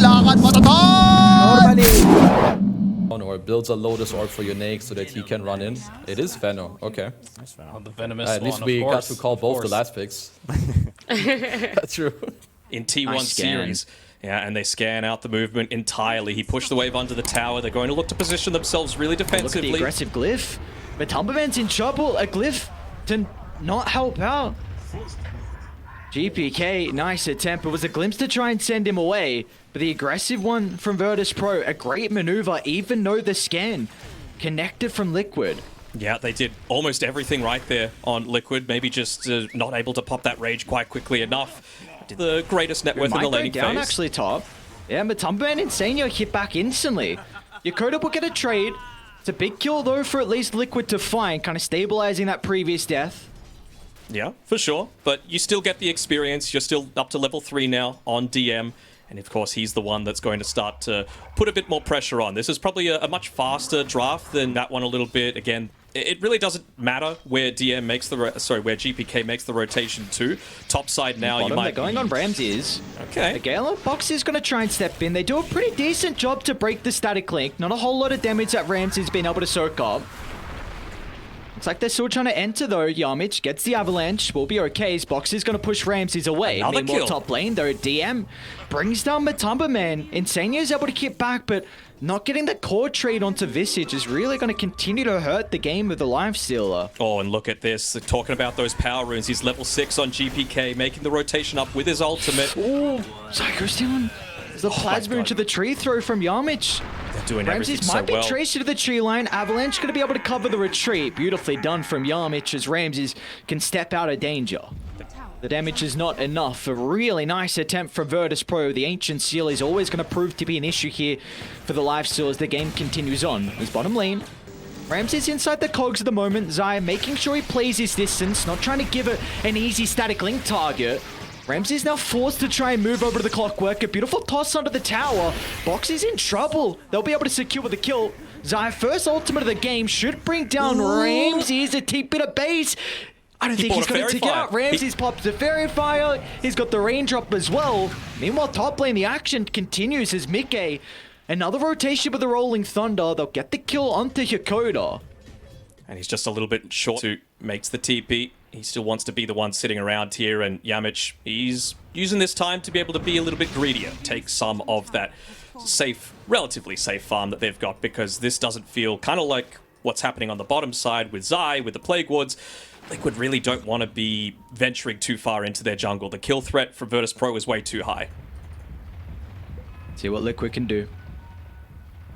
lakad matatag! Normally. Or builds a Lotus Orb for your Nake so that he can run in. It is Veno, okay. Nice Venom. The venomous At least one, we of got course, to call both the last picks. That's true. In T1 Nice scan. series. Yeah, and they scan out the movement entirely. He pushed the wave under the tower. They're going to look to position themselves really Look at defensively. the aggressive Glyph. But Tumberman's in trouble. A Glyph to not help out. GPK, nice attempt. It was a glimpse to try and send him away. But the aggressive one from Virtus.pro, a great maneuver, even though the scan connected from Liquid. Yeah, they did almost everything right there on Liquid. Maybe just not able to pop that rage quite quickly enough. The greatest net worth in the laning down phase. actually top. Yeah, but Tumberman and Senyo hit back instantly. Yakoda will get a trade. It's a big kill though for at least Liquid to find, kind of stabilizing that previous death. Yeah, for sure. But you still get the experience. You're still up to level 3 now on DM. And of course, he's the one that's going to start to put a bit more pressure on. This is probably a much faster draft than that one a little bit. Again, it really doesn't matter where DM makes the where GPK makes the rotation to. Top side now, Bottom, you might they're going on Ramses. Okay. The Gala Box is going to try and step in. They do a pretty decent job to break the static link. Not a whole lot of damage that Ramses been able to soak up. It's like they're still trying to enter though. Yamich gets the avalanche. Will be okay. His Box is going to push Ramses away. Another Meanwhile, kill. top lane though, DM brings down Matumba Man. Insania is able to keep back, but not getting the core trade onto Visage is really going to continue to hurt the game with the Lifestealer. Oh, and look at this. They're talking about those power runes. He's level 6 on GPK, making the rotation up with his ultimate. Ooh, Psycho stealing the plasma into the tree throw from Yamich. They're doing Ramses everything might so well. be traced to the tree line. Avalanche going to be able to cover the retreat. Beautifully done from Yamich as Ramses can step out of danger. The damage is not enough. A really nice attempt from Virtus.pro. The Ancient Seal is always going to prove to be an issue here for the Lifesteal as the game continues on. His bottom lane. Ramses inside the cogs at the moment. Zai making sure he plays his distance, not trying to give it an easy static link target. Ramses now forced to try and move over to the clockwork. A beautiful toss under the tower. Box is in trouble. They'll be able to secure the kill. Zai, first ultimate of the game, should bring down Ramses. A TP to base. I don't think he's going to take it out. Ramses pops the Fairy Fire. He's got the raindrop as well. Meanwhile, top lane, the action continues as Mickey. Another rotation with the Rolling Thunder. They'll get the kill onto Yakoda. And he's just a little bit short to makes the TP. He still wants to be the one sitting around here, and Yamich, he's using this time to be able to be a little bit greedier, take some of that safe, relatively safe farm that they've got, because this doesn't feel kind of like what's happening on the bottom side with Zai, with the Plague Wards. Liquid really don't want to be venturing too far into their jungle. The kill threat from Virtus.pro is way too high. See what Liquid can do.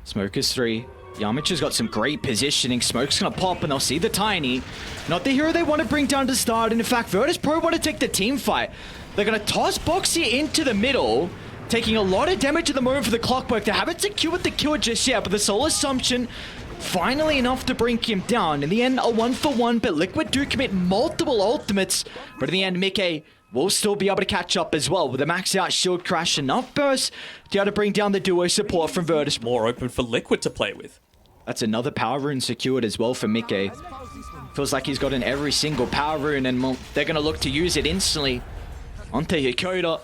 Smoke is 3. Yamich has got some great positioning. Smoke's gonna pop and they'll see the Tiny. Not the hero they want to bring down to start. And in fact, Virtus.pro want to take the team fight. They're gonna toss Boxy into the middle, taking a lot of damage at the moment for the Clockwork. They haven't secured the kill just yet, but the Soul Assumption finally enough to bring him down. In the end, a 1-for-1, but Liquid do commit multiple ultimates. But in the end, Mickey will still be able to catch up as well with a max out shield crash. Enough burst to be able to bring down the duo support from Virtus. More open for Liquid to play with. That's another power rune secured as well for Mickey. Feels like he's gotten every single power rune, and they're going to look to use it instantly onto Yakoda.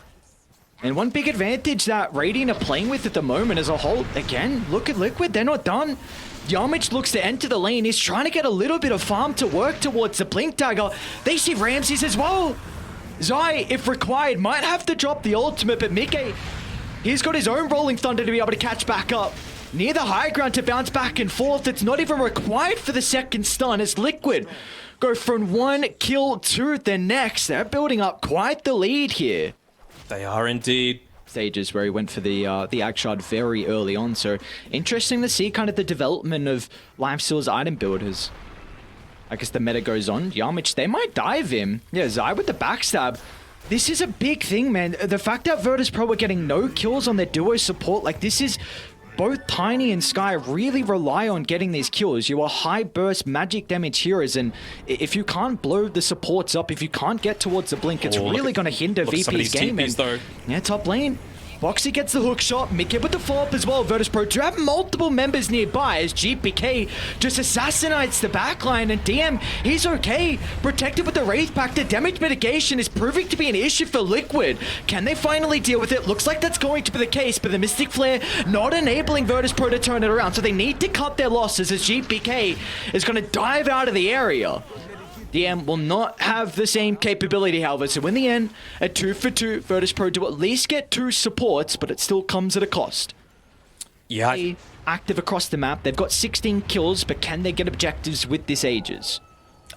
And one big advantage that Radiant are playing with at the moment as a whole, again, look at Liquid, they're not done. Yamich looks to enter the lane. He's trying to get a little bit of farm to work towards the Blink Dagger. They see Ramses as well. Zai, if required, might have to drop the ultimate, but Mickey, he's got his own Rolling Thunder to be able to catch back up. Near the high ground to bounce back and forth. It's not even required for the second stun as Liquid go from one kill to the next. They're building up quite the lead here. They are indeed. Stages where he went for the Ag Shard very early on. So interesting to see kind of the development of Lifesteal's item builders. I guess the meta goes on. Yamich, they might dive him. Yeah, Zai with the backstab. This is a big thing, man. The fact that Virtus.pro are getting no kills on their duo support, like this is... Both Tiny and Sky really rely on getting these kills. You are high burst magic damage heroes, and if you can't blow the supports up, if you can't get towards the blink, it's really going to hinder VP's game. TPs, though. Yeah, top lane. Boxy gets the hook shot, Mickey with the follow-up as well. Virtus.pro do have multiple members nearby as GPK just assassinates the backline, and DM, he's okay. Protected with the Wraith Pack, the damage mitigation is proving to be an issue for Liquid. Can they finally deal with it? Looks like that's going to be the case, but the Mystic Flare not enabling Virtus.pro to turn it around, so they need to cut their losses as GPK is going to dive out of the area. DM will not have the same capability, however, so in the end, a 2-for-2, Virtus.pro do at least get 2 supports, but it still comes at a cost. Yeah. Active across the map, they've got 16 kills, but can they get objectives with this Aegis?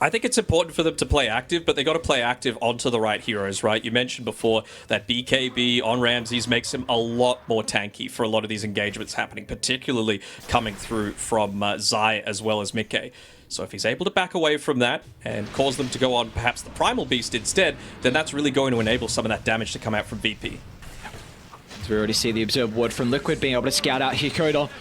I think it's important for them to play active, but they got to play active onto the right heroes, right? You mentioned before that BKB on Ramses makes him a lot more tanky for a lot of these engagements happening, particularly coming through from Zai as well as Mickey. So if he's able to back away from that and cause them to go on perhaps the Primal Beast instead, then that's really going to enable some of that damage to come out from VP. So we already see the observed ward from Liquid being able to scout out Hikoda.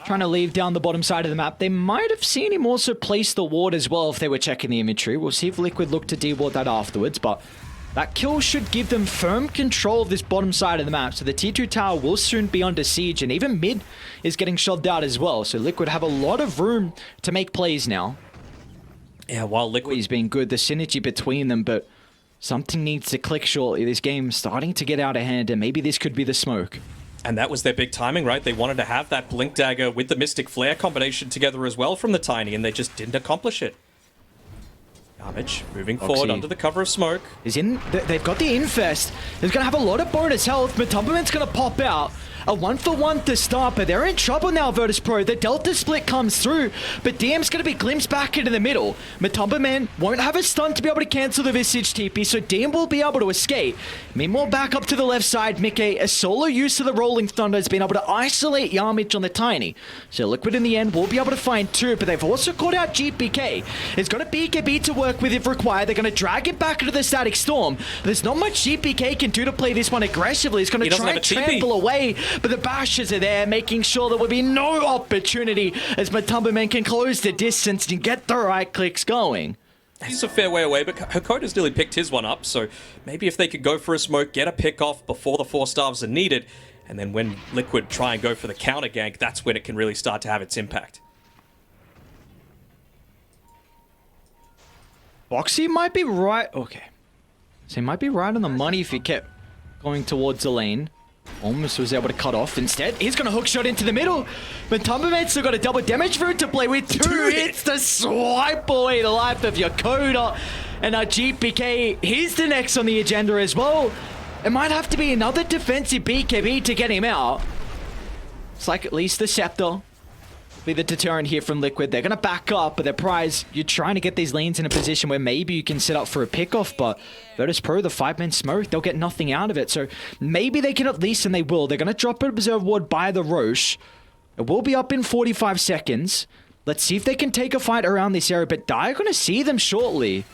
Trying to leave down the bottom side of the map. They might have seen him also place the ward as well if they were checking the inventory. We'll see if Liquid look to deward that afterwards, but that kill should give them firm control of this bottom side of the map, so the T2 tower will soon be under siege, and even mid is getting shoved out as well, so Liquid have a lot of room to make plays now. Yeah, while Liquid is being good, the synergy between them, but something needs to click shortly. This game's starting to get out of hand, and maybe this could be the smoke. And that was their big timing, right? They wanted to have that Blink Dagger with the Mystic Flare combination together as well from the Tiny, and they just didn't accomplish it. Garbage moving forward under the cover of smoke. They've got the Infest. He's going to have a lot of bonus health. Matumbaman's going to pop out. A 1-for-1 to start, but they're in trouble now, Virtus.pro. The Delta split comes through, but DM's going to be glimpsed back into the middle. Matumbaman won't have a stun to be able to cancel the Visage TP, so DM will be able to escape. Meanwhile, back up to the left side, Mickey, a solo use of the Rolling Thunder has been able to isolate Yamich on the Tiny. So Liquid in the end will be able to find 2, but they've also caught out GPK. It's got a BKB to work with if required. They're going to drag it back into the Static Storm. There's not much GPK can do to play this one aggressively. He's going to try and trample away, but the Bashes are there, making sure there will be no opportunity as Matumbaman can close the distance and get the right clicks going. He's a fair way away, but Hakoda's nearly picked his one up, so maybe if they could go for a smoke, get a pick off before the 4 stars are needed, and then when Liquid try and go for the counter gank, that's when it can really start to have its impact. Boxy might be right. Okay. So he might be right on the money if he kept going towards the lane. Almost was able to cut off. Instead, he's going to hook shot into the middle. But Matumbaman's still got a double damage route to play with. 2 hits to swipe away the life of Hakoda. And now GPK, he's the next on the agenda as well. It might have to be another defensive BKB to get him out. It's like at least the Scepter be the deterrent here from Liquid. They're going to back up, but their prize, you're trying to get these lanes in a position where maybe you can set up for a pickoff, but Virtus.pro, the 5-man smoke, they'll get nothing out of it. So maybe they can at least, and they will. They're going to drop an Observe Ward by the Roche. It will be up in 45 seconds. Let's see if they can take a fight around this area, but Dire are going to see them shortly.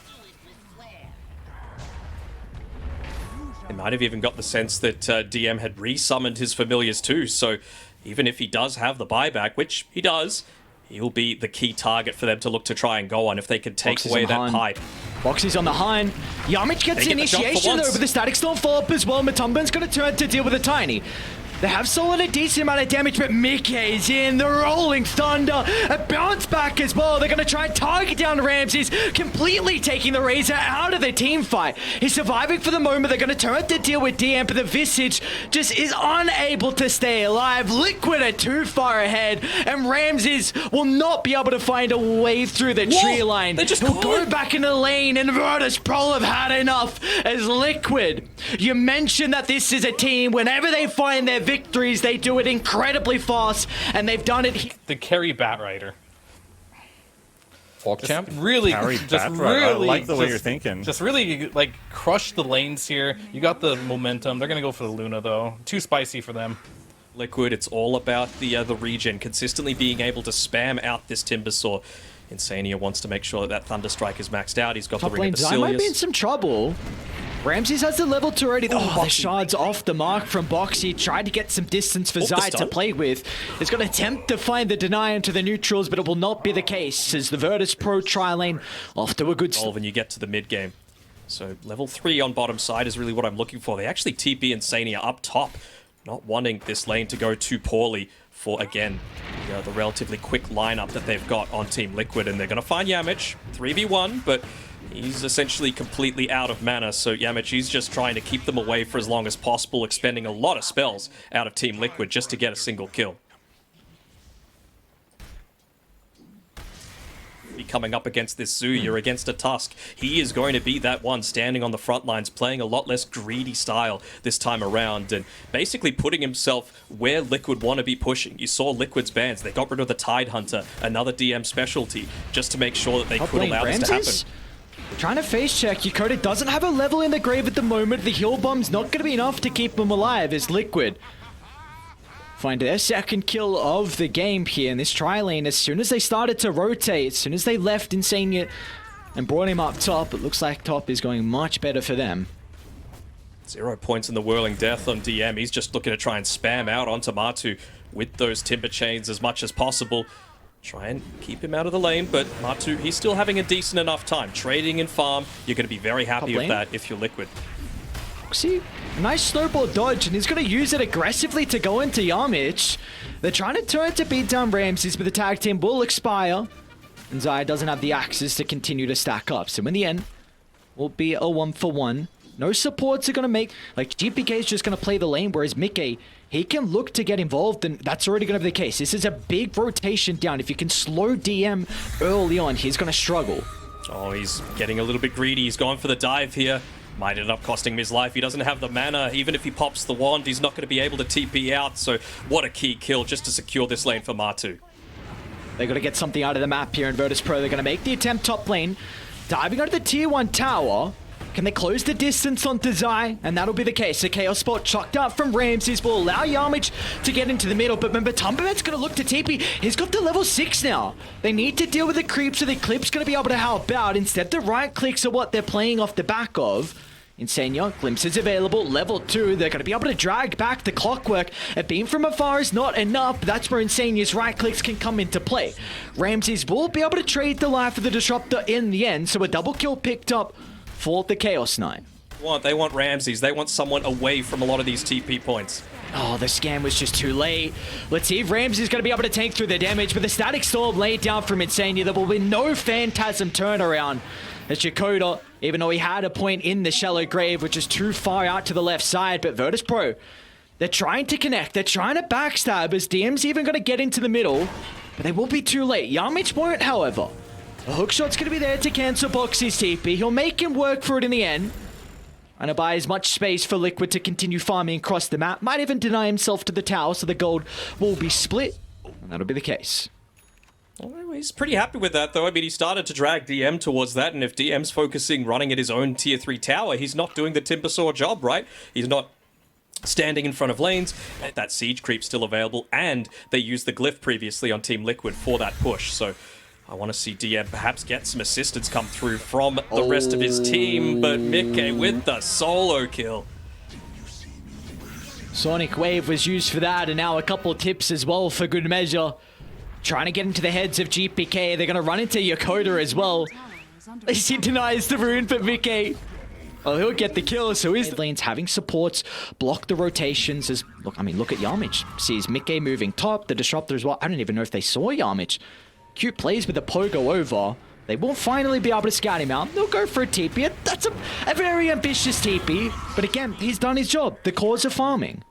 They might have even got the sense that DM had resummoned his familiars too, so even if he does have the buyback, which he does, he'll be the key target for them to look to try and go on if they can take away that pipe. Boxy's on the Hein. Yamich gets the initiation though, but the Static Storm follow-up as well. Matumban's going to turn to deal with the Tiny. They have stolen a decent amount of damage, but Mickey's in. The Rolling Thunder. A bounce back as well. They're going to try and target down Ramses, completely taking the Razor out of the team fight. He's surviving for the moment. They're going to turn to deal with DM, but the Visage just is unable to stay alive. Liquid are too far ahead, and Ramses will not be able to find a way through the tree line. He'll go back in the lane, and Virtus.pro have had enough as Liquid. You mentioned that this is a team, whenever they find their victories, they do it incredibly fast, and they've done it. The carry Batrider. Fork champ? Really, I like the way you're thinking. Just really, like, crush the lanes here. You got the momentum. They're going to go for the Luna, though. Too spicy for them. Liquid, it's all about the regen, consistently being able to spam out this Timbersaw. Insania wants to make sure that Thunderstrike is maxed out. He's got the Ring of Basilius. I might be in some trouble. Ramses has the level 2 already. Oh, the shards off the mark from Boxy. Tried to get some distance for Zai to play with. He's going to attempt to find the deny into the neutrals, but it will not be the case as the Virtus.pro tri lane off to a good start. When you get to the mid game. So level 3 on bottom side is really what I'm looking for. They actually TP Insania up top, not wanting this lane to go too poorly for, again, the relatively quick lineup that they've got on Team Liquid. And they're going to find Yamich, 3v1, but he's essentially completely out of mana. So Yamich, he's just trying to keep them away for as long as possible, expending a lot of spells out of Team Liquid just to get a single kill. Coming up against this Zoo, you're against a Tusk. He is going to be that one standing on the front lines, playing a lot less greedy style this time around, and basically putting himself where Liquid want to be pushing. You saw Liquid's bans. They got rid of the Tide Hunter, another DM specialty, just to make sure that they could allow this to happen. Trying to face check. Yakota doesn't have a level in the grave at the moment. The heal bomb's not going to be enough to keep him alive as Liquid find their second kill of the game here in this tri-lane. As soon as they started to rotate, as soon as they left Insania and brought him up top, it looks like top is going much better for them. 0 points in the Whirling Death on DM. He's just looking to try and spam out onto Matu with those Timber Chains as much as possible. Try and keep him out of the lane, but Matu, he's still having a decent enough time. Trading in farm, you're going to be very happy with that if you're Liquid. See, a nice snowball dodge, and he's going to use it aggressively to go into Yamich. They're trying to turn to beat down Ramses, but the tag team will expire. And Zaya doesn't have the axes to continue to stack up. So in the end, we'll be a 1-for-1. No supports are going to make... Like, GPK is just going to play the lane, whereas Mickey, he can look to get involved, and that's already going to be the case. This is a big rotation down. If you can slow DM early on, he's going to struggle. Oh, he's getting a little bit greedy. He's gone for the dive here. Might end up costing him his life. He doesn't have the mana. Even if he pops the wand, he's not going to be able to TP out. So what a key kill just to secure this lane for Matu. They're going to get something out of the map here in Virtus.pro. They're going to make the attempt top lane. Diving onto the tier 1 tower. Can they close the distance onto Zai? And that'll be the case. A Chaos Spot chucked out from Ramses will allow Yamich to get into the middle. But remember, Tumberman's going to look to TP. He's got the level 6 now. They need to deal with the creep, so the clip's going to be able to help out. Instead, the right clicks are what they're playing off the back of. Insania, glimpses available, level 2. They're going to be able to drag back the clockwork. A beam from afar is not enough. That's where Insania's right clicks can come into play. Ramses will be able to trade the life of the Disruptor in the end, so a double kill picked up for the Chaos Knight. They want Ramses. They want someone away from a lot of these TP points. Oh, the scam was just too late. Let's see if Ramses going to be able to tank through the damage, but the Static Storm laid down from Insania. There will be no Phantasm turnaround. As Dakota, even though he had a point in the shallow grave, which is too far out to the left side, but Virtus.pro, they're trying to connect. They're trying to backstab as DM's even going to get into the middle, but they will be too late. Yamich won't, however. The hookshot's going to be there to cancel Boxy's TP. He'll make him work for it in the end. And to buy as much space for Liquid to continue farming across the map. Might even deny himself to the tower, so the gold will be split. And that'll be the case. Well, he's pretty happy with that, though. I mean, he started to drag DM towards that, and if DM's focusing running at his own tier 3 tower, he's not doing the Timbersaw job, right? He's not standing in front of lanes. That siege creep still available, and they used the glyph previously on Team Liquid for that push, so I want to see DM perhaps get some assistance come through from the rest of his team, but Mickey with the solo kill. Sonic Wave was used for that, and now a couple of tips as well for good measure. Trying to get into the heads of GPK. They're going to run into Yakota as well. He denies the rune, but Mickey, well, he'll get the kill. So his lanes having supports block the rotations. As look, I mean, look at Yamich. Sees Mickey moving top. The Disruptor as well. I don't even know if they saw Yamich. Cute plays with the pogo over. They will finally be able to scout him out. They'll go for a TP. That's a very ambitious TP. But again, he's done his job. The cause of farming.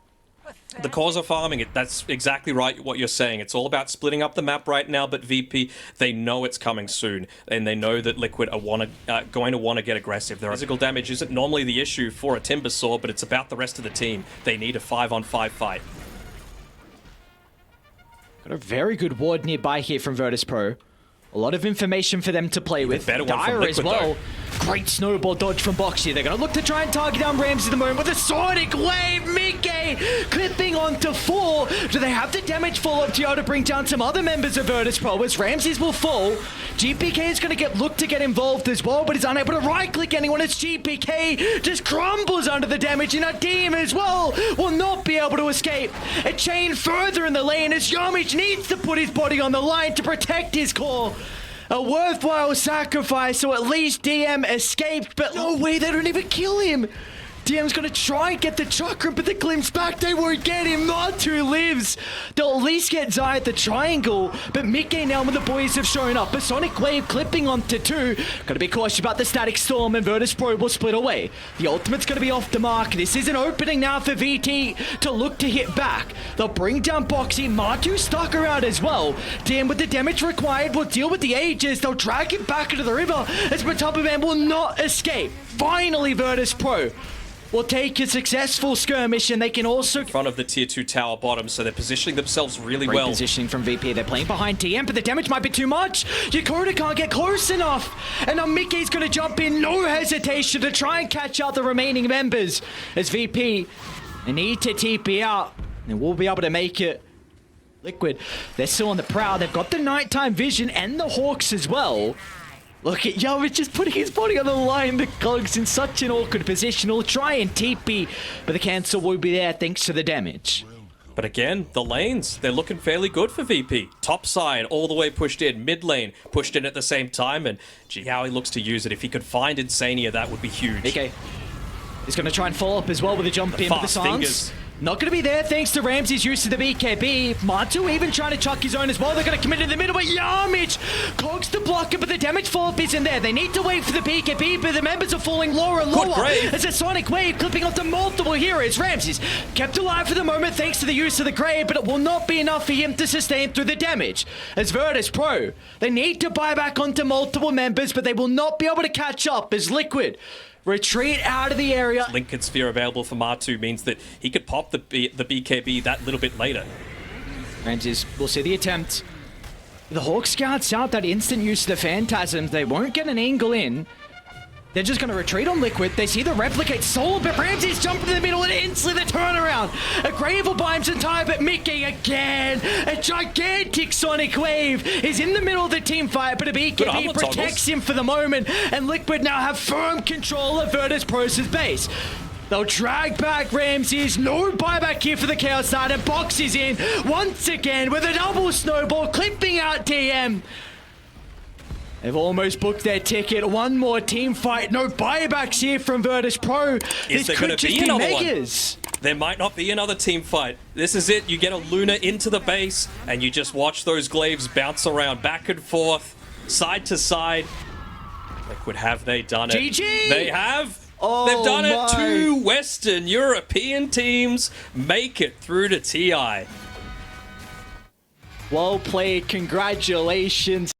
The cause of farming, that's exactly right what you're saying. It's all about splitting up the map right now, but VP, they know it's coming soon, and they know that Liquid are going to want to get aggressive. Their physical damage isn't normally the issue for a Timbersaw, but it's about the rest of the team. They need a 5-on-5 fight. Got a very good ward nearby here from Virtus.pro. A lot of information for them to play with. Better one from Dire Liquid, as well. though. Great snowball dodge from Boxy. They're going to look to try and target down Ramsey at the moment with a Sonic Wave. Mickey clipping onto 4. Do they have the damage follow-up to be able to bring down some other members of Virtus.pro as Ramses will fall? GPK is going to look to get involved as well, but he's unable to right-click anyone as GPK just crumbles under the damage, and Nadim as well will not be able to escape. A chain further in the lane as Yamich needs to put his body on the line to protect his core. A worthwhile sacrifice, so at least DM escaped, but no way, they don't even kill him. DM's gonna try and get the chakra, but the glimpse back, they won't get him. Matu lives. They'll at least get Zai at the triangle, but Mickey now when the boys have shown up. A Sonic Wave clipping onto 2. Gotta be cautious about the Static Storm, and Virtus.pro will split away. The ultimate's gonna be off the mark. This is an opening now for VT to look to hit back. They'll bring down Boxy. Matu stuck around as well. DM with the damage required will deal with the Aegis. They'll drag him back into the river as Matabaman will not escape. Finally, Virtus.pro will take a successful skirmish, and they can also In front of the tier 2 tower bottom, so they're positioning themselves really great well. positioning from VP. They're playing behind TM, but the damage might be too much. Yakota can't get close enough, and now Mickey's gonna jump in, no hesitation, to try and catch out the remaining members. As VP, they need to TP out, and we'll be able to make it. Liquid, they're still on the prowl. They've got the nighttime vision and the Hawks as well. Look at Yavich just putting his body on the line. The Godz in such an awkward position. He'll try and TP, but the cancel will be there thanks to the damage. But again, the lanes, they're looking fairly good for VP. Top side, all the way pushed in. Mid lane, pushed in at the same time. And gee, how he looks to use it. If he could find Insania, that would be huge. Okay. He's going to try and follow up as well with a jump in with the fast Sans. fingers. Not going to be there thanks to Ramsey's use of the BKB. Matu even trying to chuck his own as well. They're going to commit in the middle, but Yamich clogs the blocker, but the damage follow-up isn't there. They need to wait for the BKB, but the members are falling lower and lower. Grave. It's a Sonic Wave clipping onto multiple heroes. Ramsey's kept alive for the moment thanks to the use of the Grave, but it will not be enough for him to sustain through the damage. As Virtus.pro, they need to buy back onto multiple members, but they will not be able to catch up as Liquid retreat out of the area. Lincoln Sphere available for Matu means that he could pop the BKB that little bit later. Ramses will see the attempt. The Hawk scouts out that instant use of the Phantasms. They won't get an angle in. They're just going to retreat on Liquid. They see the replicate solo, but Ramsey's jumping in the middle and instantly the turnaround. A Grave will buy him some time, but Mickey again. A gigantic Sonic Wave is in the middle of the team fight, but a BKB protects him for the moment, and Liquid now have firm control of Virtus.pro's base. They'll drag back Ramses. No buyback here for the Chaos side, and Box is in once again with a double snowball, clipping out TM. They've almost booked their ticket. One more team fight. No buybacks here from Virtus.pro. Is there going to be another one? There might not be another team fight. This is it. You get a Luna into the base, and you just watch those glaives bounce around back and forth, side to side. Liquid, have they done it? GG! They have. Oh, they've done my. it. 2 Western European teams make it through to TI. Well played. Congratulations.